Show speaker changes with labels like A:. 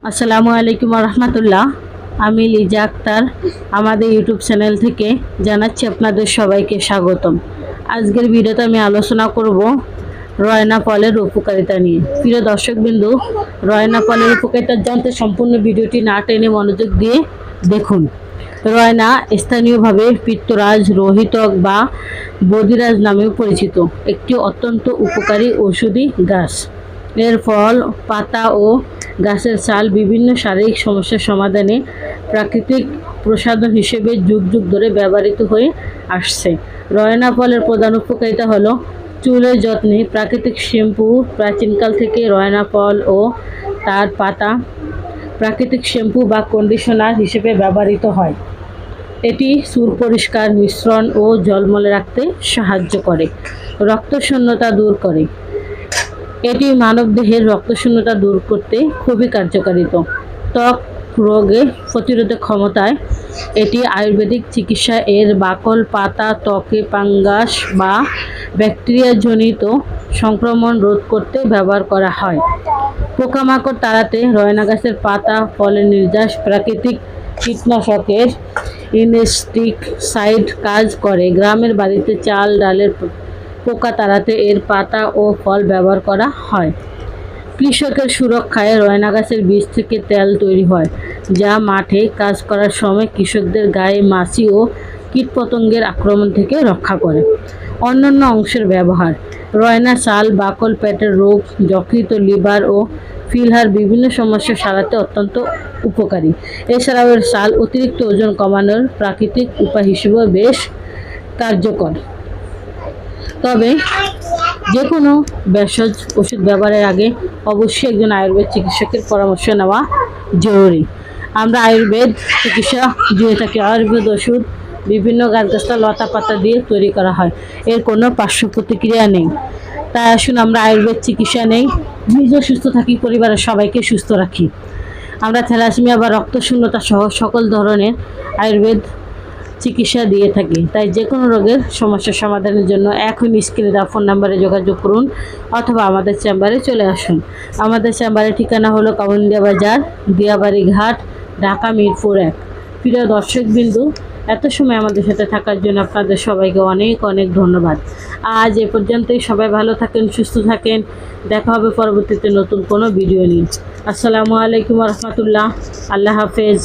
A: আসসালামু আলাইকুম রহমতুল্লাহ। আমি লিজা আক্তার আমাদের ইউটিউব চ্যানেল থেকে জানাচ্ছি আপনাদের সবাইকে স্বাগতম। আজকের ভিডিওতে আমি আলোচনা করব রয়না ফলের উপকারিতা নিয়ে। প্রিয় দর্শকবিন্দু, রয়না ফলের উপকারিতা জানতে সম্পূর্ণ ভিডিওটি না টেনে মনোযোগ দিয়ে দেখুন। রয়না স্থানীয়ভাবে পিত্তরাজ, রোহিতক বা বদিরাজ নামেও পরিচিত একটি অত্যন্ত উপকারী ঔষধি গাছ। এর ফল, পাতা ও গাছের ছাল বিভিন্ন শারীরিক সমস্যার সমাধানে প্রাকৃতিক প্রসাধন হিসেবে যুগ যুগ ধরে ব্যবহৃত হয়ে আসছে। রয়না ফলের প্রধান উপকারিতা হলো চুলের যত্নে প্রাকৃতিক শ্যাম্পু। প্রাচীনকাল থেকে রয়না ফল ও তার পাতা প্রাকৃতিক শ্যাম্পু বা কন্ডিশনার হিসেবে ব্যবহৃত হয়। এটি চুল পরিষ্কার, মিশ্রণ ও ঝলমলে রাখতে সাহায্য করে। রক্তশূন্যতা দূর করে। এটি মানবদেহের রক্তশূন্যতা দূর করতে খুবই কার্যকারিত। ত্বক রোগে প্রতিরোধক ক্ষমতায় এটি আয়ুর্বেদিক চিকিৎসা। এর বাকল পাতা ত্বকে ফাঙ্গাস বা ব্যাকটেরিয়াজনিত সংক্রমণ রোধ করতে ব্যবহার করা হয়। পোকামাকড় তাড়াতে রয়না গাছের পাতা ফলের নির্যাস প্রাকৃতিক কীটনাশকের ইনসেক্টিসাইড কাজ করে। গ্রামের বাড়িতে চাল ডালের পোকা তাড়াতে এর পাতা ও ফল ব্যবহার করা হয়। কৃষকের সুরক্ষায় রয়না গাছের বীজ থেকে তেল তৈরি হয়, যা মাঠে কাজ করার সময় কৃষকদের গায়ে মাছি ও কীটপতঙ্গের আক্রমণ থেকে রক্ষা করে। অন্যান্য অংশের ব্যবহার: রয়না চাল বাকল পেটের রোগ, যকৃত, লিভার ও ফিলহার বিভিন্ন সমস্যা সারাতে অত্যন্ত উপকারী। এছাড়াও এর চাল অতিরিক্ত ওজন কমানোর প্রাকৃতিক উপায় হিসেবেও বেশ কার্যকর। তবে যে কোনো ভেষজ ওষুধ ব্যবহারের আগে অবশ্যই একজন আয়ুর্বেদ চিকিৎসকের পরামর্শ নেওয়া জরুরি। আমরা আয়ুর্বেদ চিকিৎসা দিয়ে থাকি। আয়ুর্বেদ ওষুধ বিভিন্ন গাছগাছলা লতা পাতা দিয়ে তৈরি করা হয়। এর কোনো পার্শ্ব প্রতিক্রিয়া নেই। তাই আসুন আমরা আয়ুর্বেদ চিকিৎসা নেই, নিজেও সুস্থ থাকি, পরিবারের সবাইকে সুস্থ রাখি। আমরা থ্যালাসেমিয়া বা রক্তশূন্যতা সহ সকল ধরনের আয়ুর্বেদ চিকিৎসা দিয়ে থাকি। তাই যে কোনো রোগের সমস্যার সমাধানের জন্য এখনই স্ক্রিনে দেওয়া ফোন নাম্বারে যোগাযোগ করুন অথবা আমাদের চেম্বারে চলে আসুন। আমাদের চেম্বারের ঠিকানা হলো কাউন্দিয়া বাজার, দিয়াবাড়ি ঘাট, ঢাকা মিরপুর 1। প্রিয় দর্শকবিন্দু, এত সময় আমাদের সাথে থাকার জন্য আপনাদের সবাইকে অনেক অনেক ধন্যবাদ। আজ এ পর্যন্তই। সবাই ভালো থাকেন, সুস্থ থাকেন। দেখা হবে পরবর্তীতে নতুন কোনো ভিডিও নিয়ে। আসসালামু আলাইকুম রহমতুল্লাহ। আল্লাহ হাফেজ।